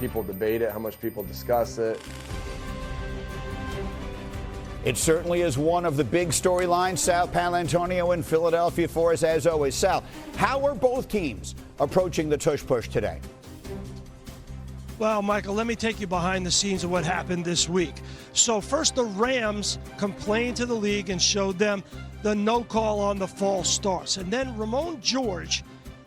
people debate it, how much people discuss it. It certainly is one of the big storylines. Sal Paolantonio in Philadelphia for us, as always. Sal, how are both teams approaching the tush push today? Well, Michael, let me take you behind the scenes of what happened this week. So first, the Rams complained to the league and showed them the no call on the false starts. And then Ramon George,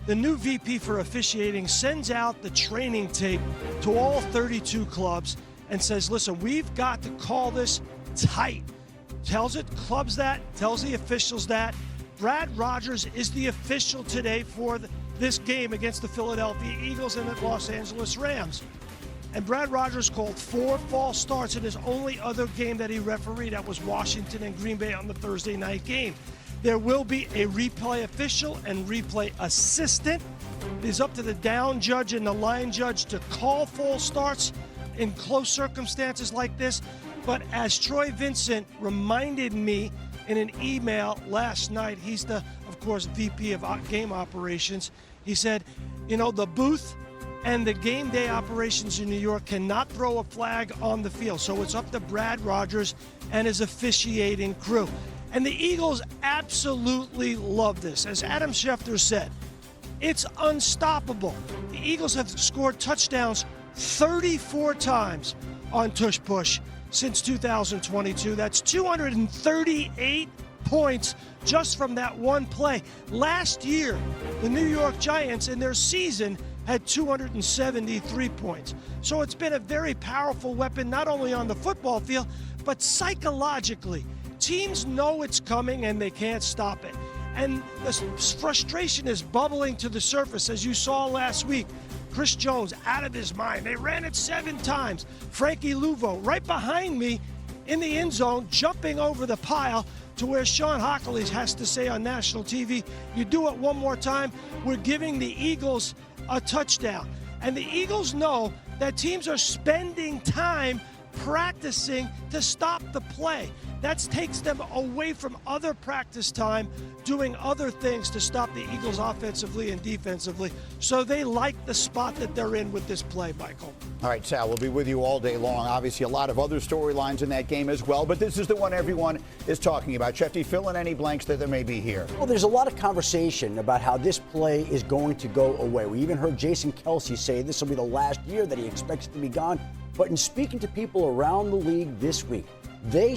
the new VP for officiating, sends out the training tape to all 32 clubs and says, listen, we've got to call this tight. Tells it clubs that, tells the officials that. Brad Rogers is the official today for this game against the Philadelphia Eagles and the Los Angeles Rams. And Brad Rogers called 4 false starts in his only other game that he refereed. That was Washington and Green Bay on the Thursday night game. There will be a replay official and replay assistant. It is up to the down judge and the line judge to call false starts in close circumstances like this. But as Troy Vincent reminded me in an email last night, he's the, of course, VP of game operations. He said, you know, the booth and the game day operations in New York cannot throw a flag on the field. So it's up to Brad Rogers and his officiating crew. And the Eagles absolutely love this. As Adam Schefter said, it's unstoppable. The Eagles have scored touchdowns 34 times on tush push since 2022. That's 238 points just from that one play. Last year, the New York Giants in their season had 273 points. So it's been a very powerful weapon, not only on the football field, but psychologically. Teams know it's coming and they can't stop it. And the frustration is bubbling to the surface, as you saw last week. Chris Jones out of his mind. They ran it 7 times. Frankie Luvo right behind me in the end zone, jumping over the pile to where Sean Hockley has to say on national TV, you do it one more time, we're giving the Eagles a touchdown. And the Eagles know that teams are spending time practicing to stop the play. That takes them away from other practice time, doing other things to stop the Eagles offensively and defensively. So they like the spot that they're in with this play, Michael. All right, Sal, we'll be with you all day long. Obviously, a lot of other storylines in that game as well, but this is the one everyone is talking about. Shefty, fill in any blanks that there may be here. Well, there's a lot of conversation about how this play is going to go away. We even heard Jason Kelce say this will be the last year that he expects it to be gone. But in speaking to people around the league this week, they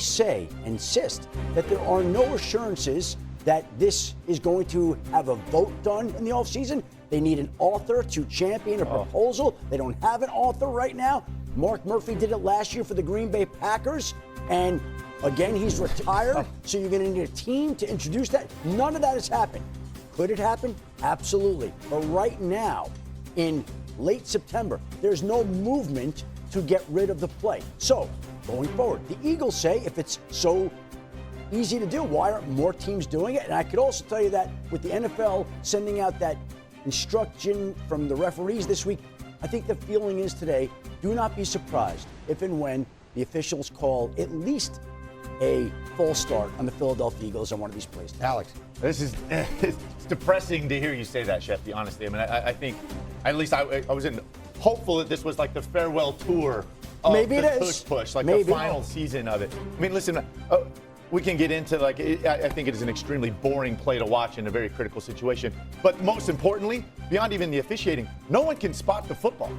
insist that there are no assurances that this is going to have a vote done in the offseason. They need an author to champion a proposal. They don't have an author right now. Mark Murphy did it last year for the Green Bay Packers. And again, he's retired. So you're going to need a team to introduce that. None of that has happened. Could it happen? Absolutely. But right now, in late September, there's no movement to get rid of the play. So going forward, the Eagles say if it's so easy to do, why aren't more teams doing it? And I could also tell you that with the NFL sending out that instruction from the referees this week, I think the feeling is today, do not be surprised if and when the officials call at least a false start on the Philadelphia Eagles on one of these plays. Alex. This is it's depressing to hear you say that, Shefty, honestly. I mean, I think, at least I was hopeful that this was like the farewell tour of Maybe the it is. push, like Maybe. the final season of it. I mean, listen, we can get into, like, I think it is an extremely boring play to watch in a very critical situation. But most importantly, beyond even the officiating, no one can spot the football.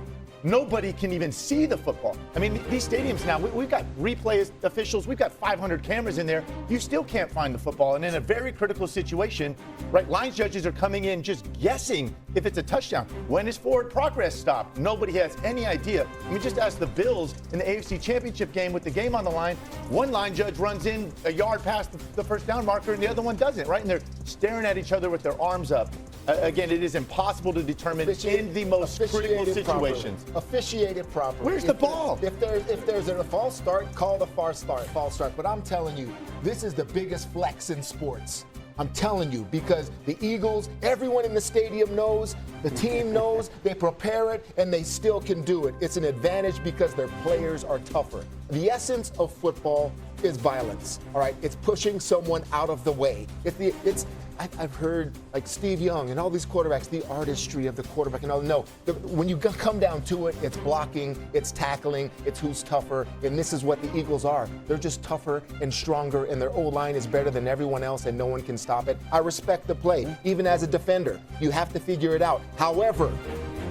Nobody can even see the football. I mean, these stadiums now, we've got replay officials, we've got 500 cameras in there. You still can't find the football. And in a very critical situation, right, line judges are coming in just guessing if it's a touchdown. When is forward progress stopped? Nobody has any idea. I mean, just ask the Bills in the AFC Championship game with the game on the line. One line judge runs in a yard past the first down marker and the other one doesn't, right? And they're staring at each other with their arms up. Again, it is impossible to determine in the most critical situations. Officiated properly. Where's the ball? If there's a false start, call the false start. But I'm telling you, this is the biggest flex in sports. I'm telling you, because the Eagles, everyone in the stadium knows, the team knows, they prepare it, and they still can do it. It's an advantage because their players are tougher. The essence of football is violence, all right? It's pushing someone out of the way. I've heard like Steve Young and all these quarterbacks, the artistry of the quarterback and all. No, when you come down to it, it's blocking, it's tackling, it's who's tougher, and this is what the Eagles are. They're just tougher and stronger, and their O-line is better than everyone else, and no one can stop it. I respect the play. Even as a defender, you have to figure it out. However,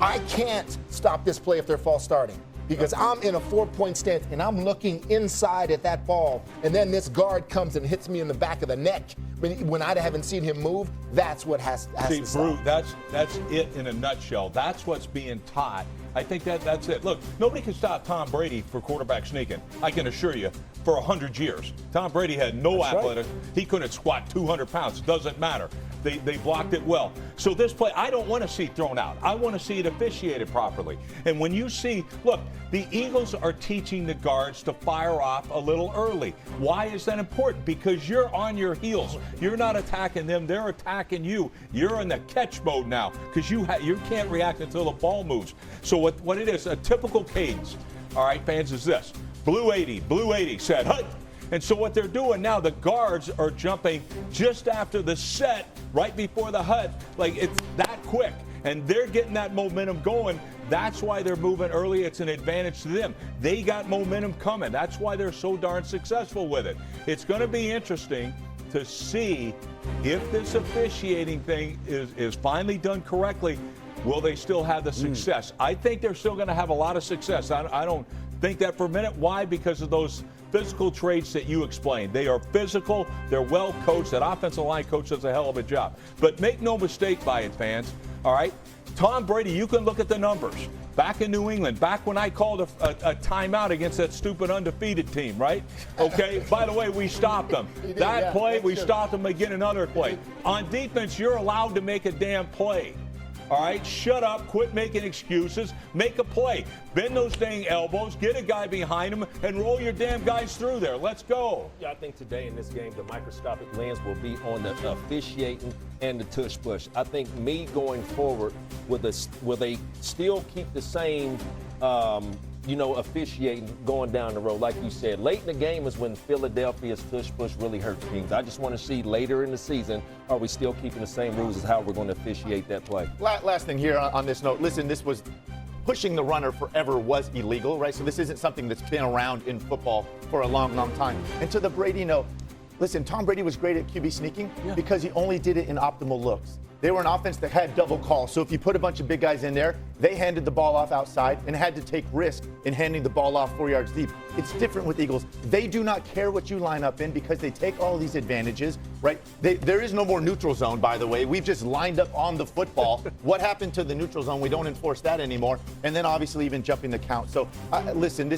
I can't stop this play if they're false starting. Because I'm in a 4-point stance and I'm looking inside at that ball, and then this guard comes and hits me in the back of the neck when I haven't seen him move. That's what has to stop. That's it in a nutshell. That's what's being taught. I think that's it. Look, nobody can stop Tom Brady for quarterback sneaking. I can assure you, for 100 years. Tom Brady had no athletics. Right. He couldn't squat 200 pounds. It doesn't matter. They blocked it well. So this play, I don't want to see thrown out. I want to see it officiated properly. And when you see, look, the Eagles are teaching the guards to fire off a little early. Why is that important? Because you're on your heels. You're not attacking them. They're attacking you. You're in the catch mode now because you can't react until the ball moves. So what it is, a typical cadence, all right, fans, is this. Blue 80, set, hut. And so what they're doing now, the guards are jumping just after the set, right before the hut. Like, it's that quick. And they're getting that momentum going. That's why they're moving early. It's an advantage to them. They got momentum coming. That's why they're so darn successful with it. It's going to be interesting to see if this officiating thing is finally done correctly. Will they still have the success? I think they're still going to have a lot of success. I don't think that for a minute. Why? Because of those physical traits that you explained. They are physical. They're well coached. That offensive line coach does a hell of a job. But make no mistake by it, fans. All right? Tom Brady, you can look at the numbers. Back in New England, back when I called a timeout against that stupid undefeated team, right? Okay, by the way, we stopped them. That play, we stopped them again, another play. On defense, you're allowed to make a damn play. All right, shut up, quit making excuses, make a play. Bend those dang elbows, get a guy behind him, and roll your damn guys through there. Let's go. Yeah, I think today in this game, the microscopic lens will be on the officiating and the tush push. I think me going forward, will they still keep the same officiating going down the road. Like you said, late in the game is when Philadelphia's tush push really hurt teams. I just want to see later in the season, are we still keeping the same rules as how we're going to officiate that play? Last thing here on this note, listen, this was pushing the runner forever was illegal, right? So this isn't something that's been around in football for a long, long time. And to the Brady note, listen, Tom Brady was great at QB sneaking because he only did it in optimal looks. They were an offense that had double calls. So if you put a bunch of big guys in there, they handed the ball off outside and had to take risk in handing the ball off 4 yards deep. It's different with Eagles. They do not care what you line up in because they take all these advantages, right? There is no more neutral zone, by the way. We've just lined up on the football. What happened to the neutral zone? We don't enforce that anymore. And then obviously even jumping the count. So listen,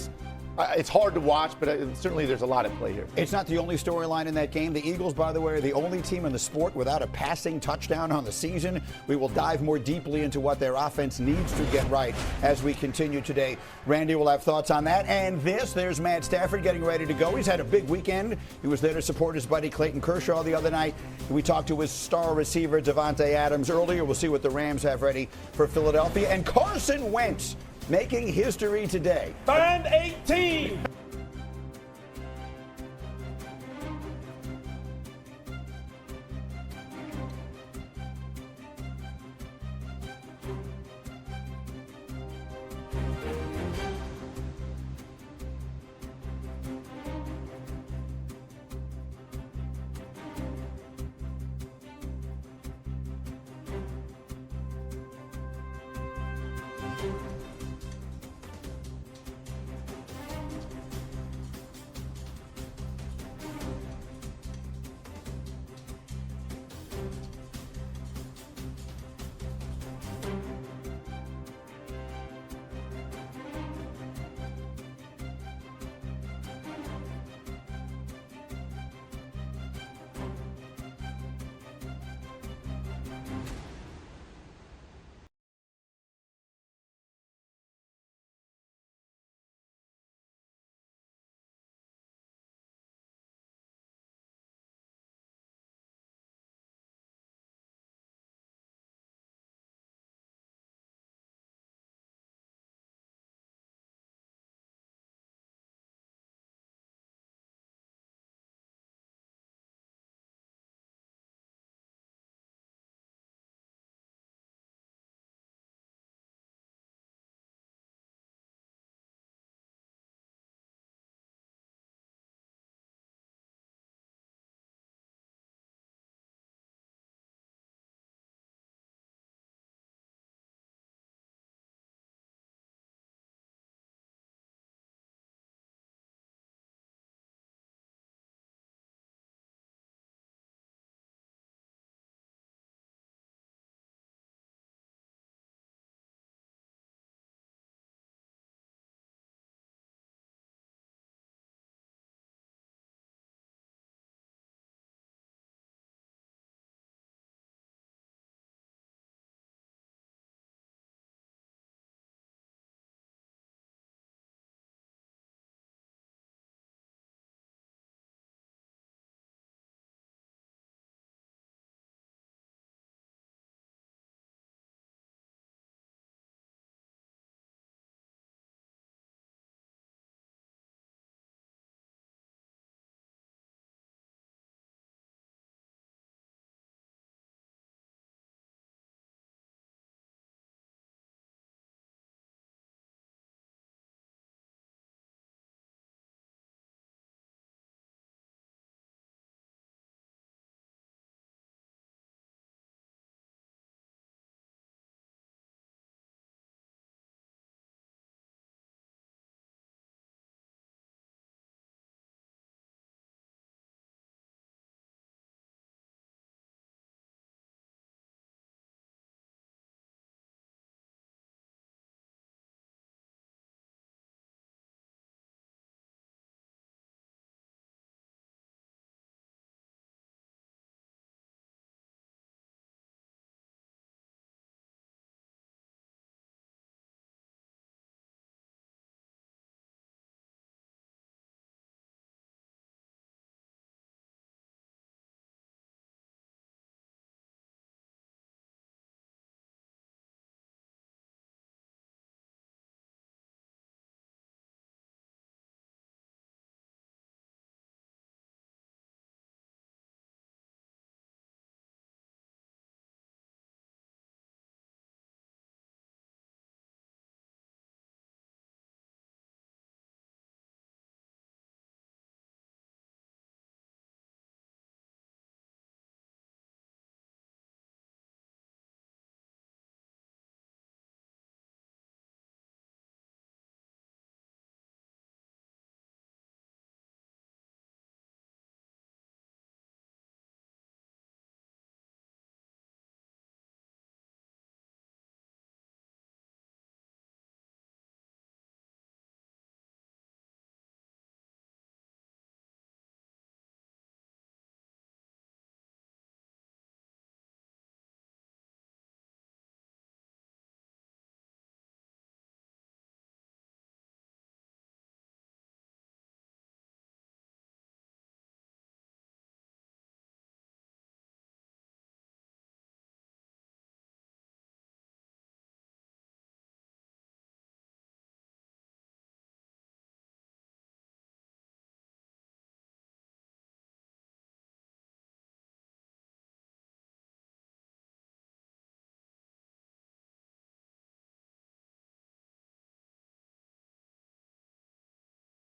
it's hard to watch, but certainly there's a lot at play here. It's not the only storyline in that game. The Eagles, by the way, are the only team in the sport without a passing touchdown on the season. We will dive more deeply into what their offense needs to get right as we continue today. Randy will have thoughts on that. And there's Matt Stafford getting ready to go. He's had a big weekend. He was there to support his buddy Clayton Kershaw the other night. We talked to his star receiver, Devontae Adams, earlier. We'll see what the Rams have ready for Philadelphia. And Carson Wentz making history today. Find 18.